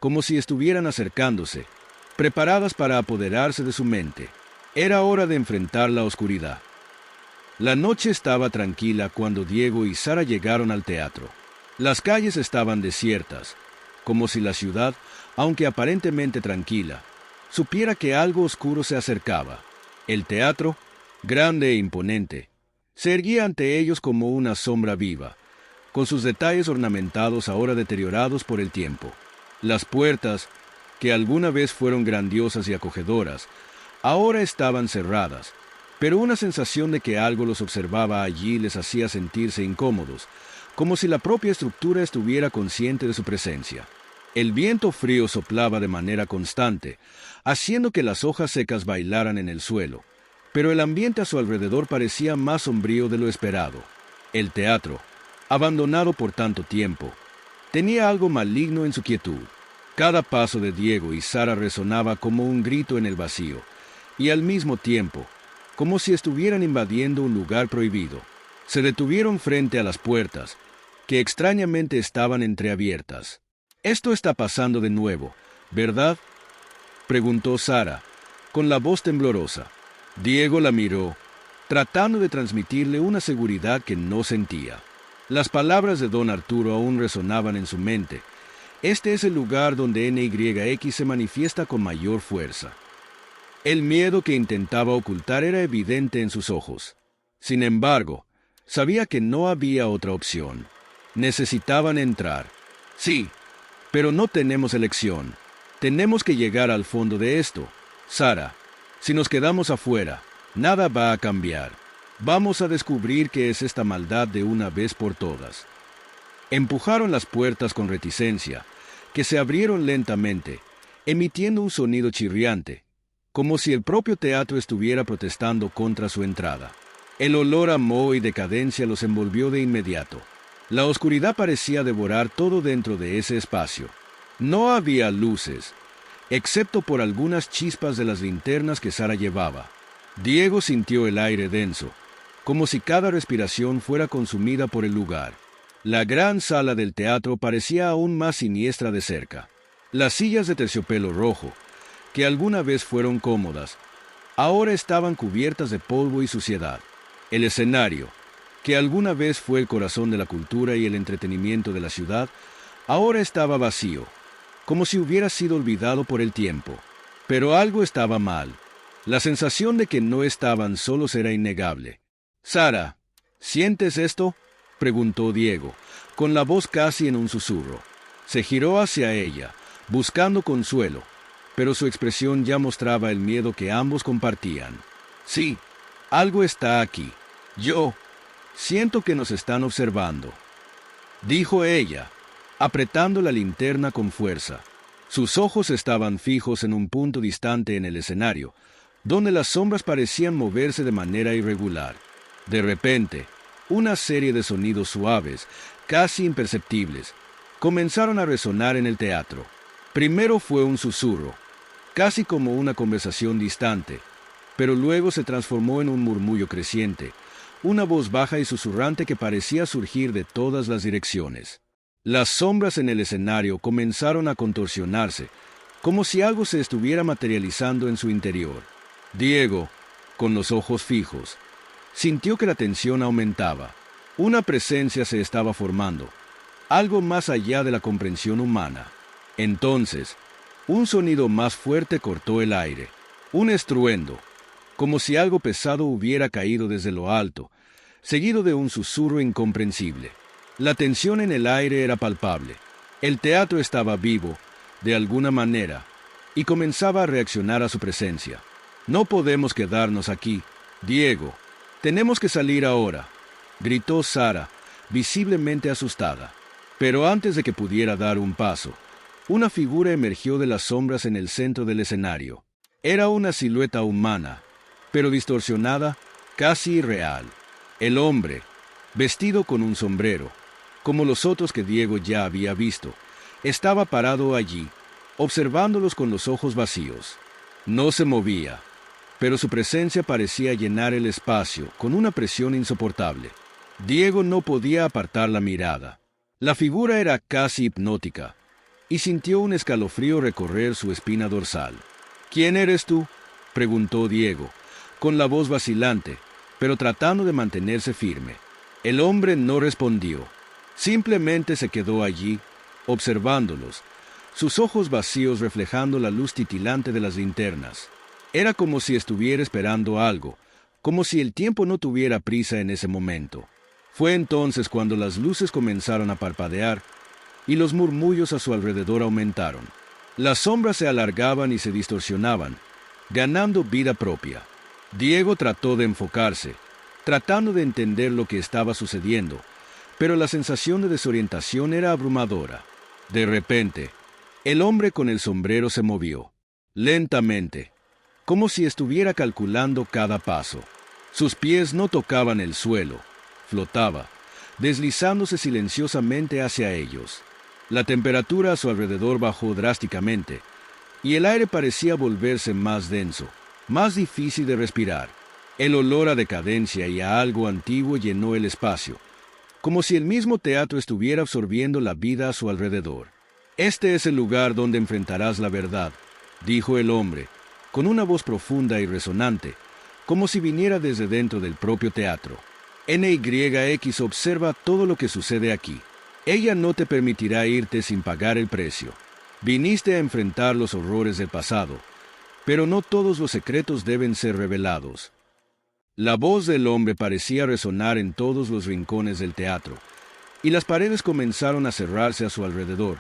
como si estuvieran acercándose, preparadas para apoderarse de su mente. Era hora de enfrentar la oscuridad. La noche estaba tranquila cuando Diego y Sara llegaron al teatro. Las calles estaban desiertas, como si la ciudad, aunque aparentemente tranquila, supiera que algo oscuro se acercaba. El teatro, grande e imponente, se erguía ante ellos como una sombra viva, con sus detalles ornamentados ahora deteriorados por el tiempo. Las puertas, que alguna vez fueron grandiosas y acogedoras, ahora estaban cerradas, pero una sensación de que algo los observaba allí les hacía sentirse incómodos, como si la propia estructura estuviera consciente de su presencia. El viento frío soplaba de manera constante, haciendo que las hojas secas bailaran en el suelo, pero el ambiente a su alrededor parecía más sombrío de lo esperado. El teatro, abandonado por tanto tiempo, tenía algo maligno en su quietud. Cada paso de Diego y Sara resonaba como un grito en el vacío, y al mismo tiempo, como si estuvieran invadiendo un lugar prohibido. Se detuvieron frente a las puertas, que extrañamente estaban entreabiertas. «Esto está pasando de nuevo, ¿verdad?», preguntó Sara, con la voz temblorosa. Diego la miró, tratando de transmitirle una seguridad que no sentía. Las palabras de don Arturo aún resonaban en su mente. Este es el lugar donde NYX se manifiesta con mayor fuerza. El miedo que intentaba ocultar era evidente en sus ojos. Sin embargo, sabía que no había otra opción. Necesitaban entrar. «Sí, pero no tenemos elección. Tenemos que llegar al fondo de esto. Sara, si nos quedamos afuera, nada va a cambiar. Vamos a descubrir qué es esta maldad de una vez por todas». Empujaron las puertas con reticencia, que se abrieron lentamente, emitiendo un sonido chirriante, como si el propio teatro estuviera protestando contra su entrada. El olor a moho y decadencia los envolvió de inmediato. La oscuridad parecía devorar todo dentro de ese espacio. No había luces, excepto por algunas chispas de las linternas que Sara llevaba. Diego sintió el aire denso, como si cada respiración fuera consumida por el lugar. La gran sala del teatro parecía aún más siniestra de cerca. Las sillas de terciopelo rojo, que alguna vez fueron cómodas, ahora estaban cubiertas de polvo y suciedad. El escenario, que alguna vez fue el corazón de la cultura y el entretenimiento de la ciudad, ahora estaba vacío, como si hubiera sido olvidado por el tiempo. Pero algo estaba mal. La sensación de que no estaban solos era innegable. «Sara, ¿sientes esto?», preguntó Diego, con la voz casi en un susurro. Se giró hacia ella, buscando consuelo, pero su expresión ya mostraba el miedo que ambos compartían. «Sí, algo está aquí. Yo siento que nos están observando», dijo ella, apretando la linterna con fuerza. Sus ojos estaban fijos en un punto distante en el escenario, donde las sombras parecían moverse de manera irregular. De repente, una serie de sonidos suaves, casi imperceptibles, comenzaron a resonar en el teatro. Primero fue un susurro, casi como una conversación distante, pero luego se transformó en un murmullo creciente, una voz baja y susurrante que parecía surgir de todas las direcciones. Las sombras en el escenario comenzaron a contorsionarse, como si algo se estuviera materializando en su interior. Diego, con los ojos fijos, sintió que la tensión aumentaba. Una presencia se estaba formando, algo más allá de la comprensión humana. Entonces, un sonido más fuerte cortó el aire, un estruendo, como si algo pesado hubiera caído desde lo alto, seguido de un susurro incomprensible. La tensión en el aire era palpable. El teatro estaba vivo, de alguna manera, y comenzaba a reaccionar a su presencia. «No podemos quedarnos aquí, Diego. Tenemos que salir ahora», gritó Sara, visiblemente asustada. Pero antes de que pudiera dar un paso, una figura emergió de las sombras en el centro del escenario. Era una silueta humana, pero distorsionada, casi irreal. El hombre, vestido con un sombrero, como los otros que Diego ya había visto, estaba parado allí, observándolos con los ojos vacíos. No se movía, pero su presencia parecía llenar el espacio con una presión insoportable. Diego no podía apartar la mirada. La figura era casi hipnótica, y sintió un escalofrío recorrer su espina dorsal. «¿Quién eres tú?», preguntó Diego, con la voz vacilante, pero tratando de mantenerse firme. El hombre no respondió. Simplemente se quedó allí, observándolos, sus ojos vacíos reflejando la luz titilante de las linternas. Era como si estuviera esperando algo, como si el tiempo no tuviera prisa en ese momento. Fue entonces cuando las luces comenzaron a parpadear y los murmullos a su alrededor aumentaron. Las sombras se alargaban y se distorsionaban, ganando vida propia. Diego trató de enfocarse, tratando de entender lo que estaba sucediendo, pero la sensación de desorientación era abrumadora. De repente, el hombre con el sombrero se movió, lentamente, como si estuviera calculando cada paso. Sus pies no tocaban el suelo, flotaba, deslizándose silenciosamente hacia ellos. La temperatura a su alrededor bajó drásticamente, y el aire parecía volverse más denso, más difícil de respirar. El olor a decadencia y a algo antiguo llenó el espacio, como si el mismo teatro estuviera absorbiendo la vida a su alrededor. «Este es el lugar donde enfrentarás la verdad», dijo el hombre, con una voz profunda y resonante, como si viniera desde dentro del propio teatro. «NYX observa todo lo que sucede aquí. Ella no te permitirá irte sin pagar el precio. Viniste a enfrentar los horrores del pasado, pero no todos los secretos deben ser revelados». La voz del hombre parecía resonar en todos los rincones del teatro, y las paredes comenzaron a cerrarse a su alrededor,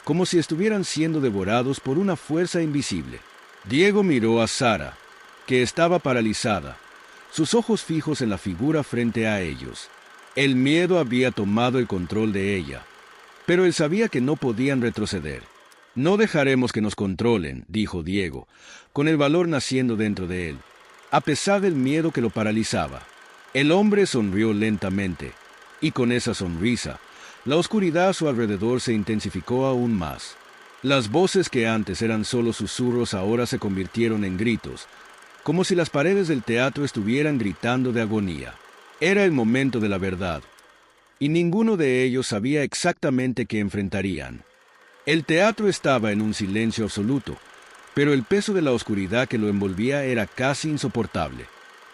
como si estuvieran siendo devorados por una fuerza invisible. Diego miró a Sara, que estaba paralizada, sus ojos fijos en la figura frente a ellos. El miedo había tomado el control de ella, pero él sabía que no podían retroceder. «No dejaremos que nos controlen», dijo Diego, con el valor naciendo dentro de él, a pesar del miedo que lo paralizaba. El hombre sonrió lentamente, y con esa sonrisa, la oscuridad a su alrededor se intensificó aún más. Las voces que antes eran solo susurros ahora se convirtieron en gritos, como si las paredes del teatro estuvieran gritando de agonía. Era el momento de la verdad, y ninguno de ellos sabía exactamente qué enfrentarían. El teatro estaba en un silencio absoluto, pero el peso de la oscuridad que lo envolvía era casi insoportable.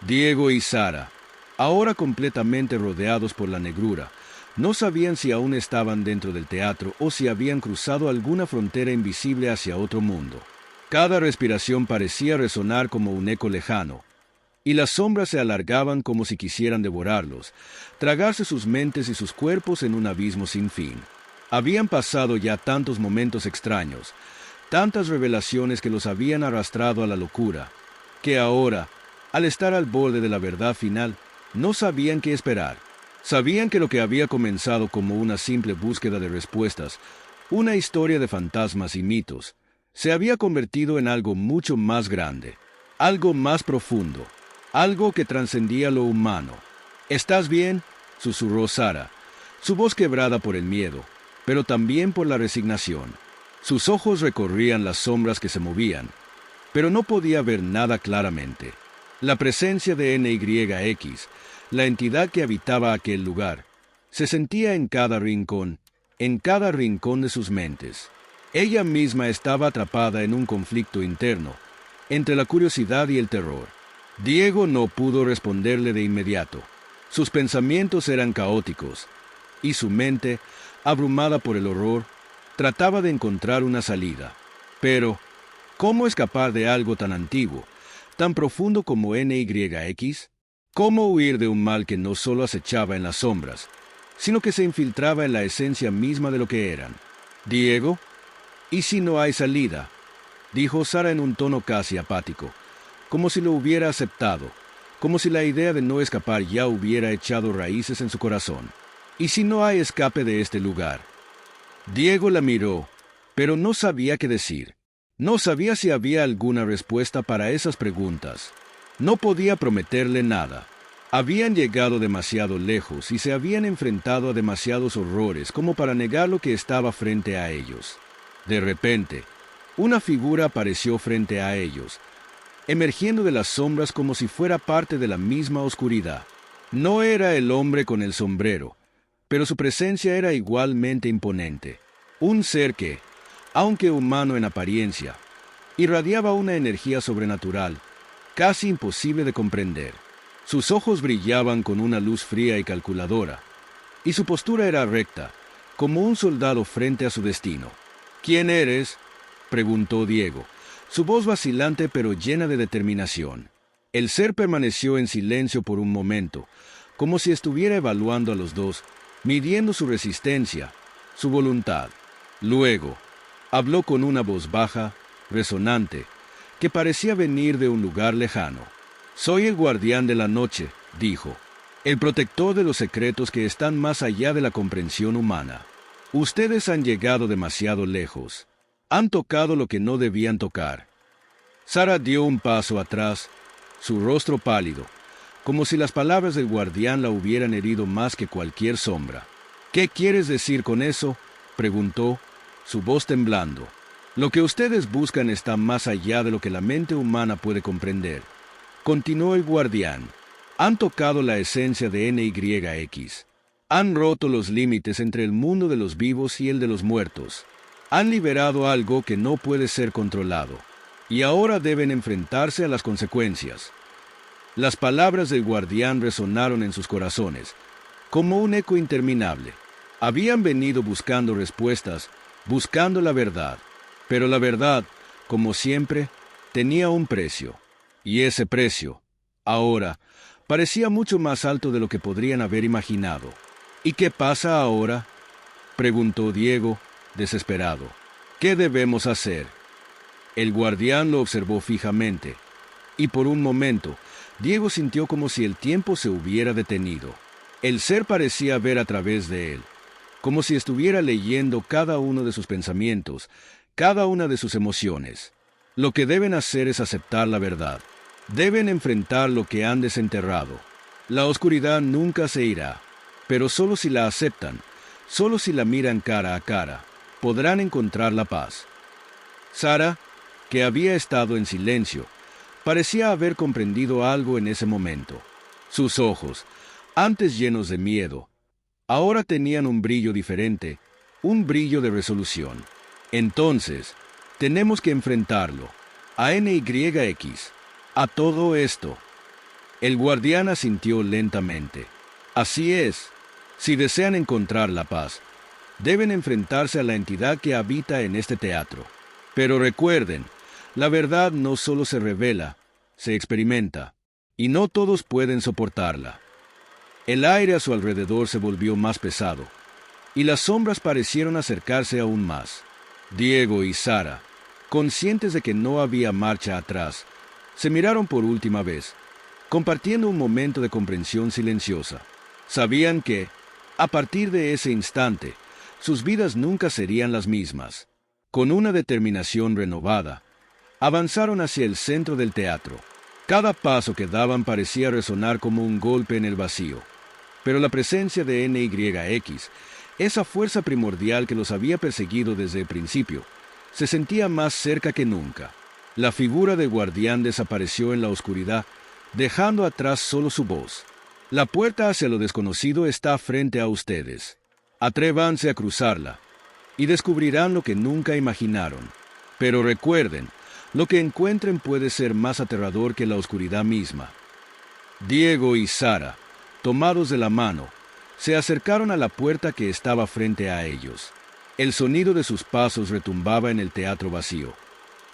Diego y Sara, ahora completamente rodeados por la negrura, no sabían si aún estaban dentro del teatro o si habían cruzado alguna frontera invisible hacia otro mundo. Cada respiración parecía resonar como un eco lejano, y las sombras se alargaban como si quisieran devorarlos, tragarse sus mentes y sus cuerpos en un abismo sin fin. Habían pasado ya tantos momentos extraños, tantas revelaciones que los habían arrastrado a la locura, que ahora, al estar al borde de la verdad final, no sabían qué esperar. Sabían que lo que había comenzado como una simple búsqueda de respuestas, una historia de fantasmas y mitos, se había convertido en algo mucho más grande, algo más profundo, algo que trascendía lo humano. «¿Estás bien?», susurró Sara, su voz quebrada por el miedo, pero también por la resignación. Sus ojos recorrían las sombras que se movían, pero no podía ver nada claramente. La presencia de NYX, la entidad que habitaba aquel lugar, se sentía en cada rincón de sus mentes. Ella misma estaba atrapada en un conflicto interno, entre la curiosidad y el terror. Diego no pudo responderle de inmediato. Sus pensamientos eran caóticos, y su mente, abrumada por el horror, trataba de encontrar una salida. Pero, ¿cómo escapar de algo tan antiguo, tan profundo como NYX? ¿Cómo huir de un mal que no solo acechaba en las sombras, sino que se infiltraba en la esencia misma de lo que eran? «Diego, ¿y si no hay salida?», dijo Sara en un tono casi apático, como si lo hubiera aceptado, como si la idea de no escapar ya hubiera echado raíces en su corazón. «¿Y si no hay escape de este lugar?». Diego la miró, pero no sabía qué decir. No sabía si había alguna respuesta para esas preguntas. No podía prometerle nada. Habían llegado demasiado lejos y se habían enfrentado a demasiados horrores como para negar lo que estaba frente a ellos. De repente, una figura apareció frente a ellos, emergiendo de las sombras como si fuera parte de la misma oscuridad. No era el hombre con el sombrero, pero su presencia era igualmente imponente. Un ser que, aunque humano en apariencia, irradiaba una energía sobrenatural, casi imposible de comprender. Sus ojos brillaban con una luz fría y calculadora, y su postura era recta, como un soldado frente a su destino. «¿Quién eres?», preguntó Diego, su voz vacilante pero llena de determinación. El ser permaneció en silencio por un momento, como si estuviera evaluando a los dos, midiendo su resistencia, su voluntad. Luego, habló con una voz baja, resonante, que parecía venir de un lugar lejano. «Soy el guardián de la noche», dijo, «el protector de los secretos que están más allá de la comprensión humana. Ustedes han llegado demasiado lejos. Han tocado lo que no debían tocar». Sara dio un paso atrás, su rostro pálido, como si las palabras del guardián la hubieran herido más que cualquier sombra. «¿Qué quieres decir con eso?», preguntó, su voz temblando. «Lo que ustedes buscan está más allá de lo que la mente humana puede comprender», continuó el guardián. «Han tocado la esencia de NYX. Han roto los límites entre el mundo de los vivos y el de los muertos. Han liberado algo que no puede ser controlado, y ahora deben enfrentarse a las consecuencias». Las palabras del guardián resonaron en sus corazones, como un eco interminable. Habían venido buscando respuestas, buscando la verdad, pero la verdad, como siempre, tenía un precio. Y ese precio, ahora, parecía mucho más alto de lo que podrían haber imaginado. «¿Y qué pasa ahora?», preguntó Diego, desesperado. «¿Qué debemos hacer?». El guardián lo observó fijamente, y por un momento, Diego sintió como si el tiempo se hubiera detenido. El ser parecía ver a través de él, como si estuviera leyendo cada uno de sus pensamientos, cada una de sus emociones. Lo que deben hacer es aceptar la verdad. Deben enfrentar lo que han desenterrado. La oscuridad nunca se irá, pero solo si la aceptan, solo si la miran cara a cara, podrán encontrar la paz. Sara, que había estado en silencio, parecía haber comprendido algo en ese momento. Sus ojos, antes llenos de miedo, ahora tenían un brillo diferente, un brillo de resolución. «Entonces, tenemos que enfrentarlo, a NYX, a todo esto». El guardián asintió lentamente. «Así es. Si desean encontrar la paz, deben enfrentarse a la entidad que habita en este teatro. Pero recuerden, La verdad no solo se revela, se experimenta, y no todos pueden soportarla. El aire a su alrededor se volvió más pesado, y las sombras parecieron acercarse aún más. Diego y Sara, conscientes de que no había marcha atrás, se miraron por última vez, compartiendo un momento de comprensión silenciosa. Sabían que, a partir de ese instante, sus vidas nunca serían las mismas. Con una determinación renovada, avanzaron hacia el centro del teatro. Cada paso que daban parecía resonar como un golpe en el vacío. Pero la presencia de NYX, esa fuerza primordial que los había perseguido desde el principio, se sentía más cerca que nunca. La figura de guardián desapareció en la oscuridad, dejando atrás solo su voz. La puerta hacia lo desconocido está frente a ustedes. Atrévanse a cruzarla, y descubrirán lo que nunca imaginaron. Pero recuerden, lo que encuentren puede ser más aterrador que la oscuridad misma. Diego y Sara, tomados de la mano, se acercaron a la puerta que estaba frente a ellos. El sonido de sus pasos retumbaba en el teatro vacío,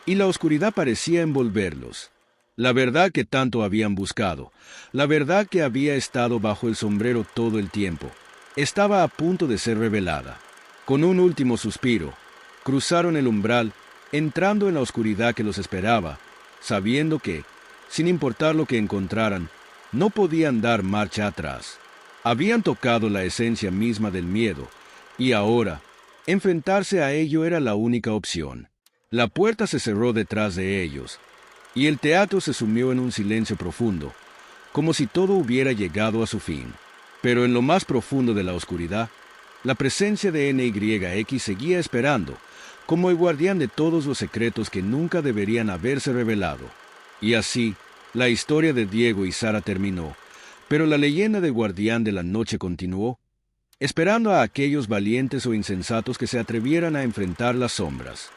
y la oscuridad parecía envolverlos. La verdad que tanto habían buscado, la verdad que había estado bajo el sombrero todo el tiempo, estaba a punto de ser revelada. Con un último suspiro, cruzaron el umbral, entrando en la oscuridad que los esperaba, sabiendo que, sin importar lo que encontraran, no podían dar marcha atrás. Habían tocado la esencia misma del miedo, y ahora, enfrentarse a ello era la única opción. La puerta se cerró detrás de ellos, y el teatro se sumió en un silencio profundo, como si todo hubiera llegado a su fin. Pero en lo más profundo de la oscuridad, la presencia de NYX seguía esperando, como el guardián de todos los secretos que nunca deberían haberse revelado. Y así, la historia de Diego y Sara terminó, pero la leyenda del guardián de la noche continuó, esperando a aquellos valientes o insensatos que se atrevieran a enfrentar las sombras.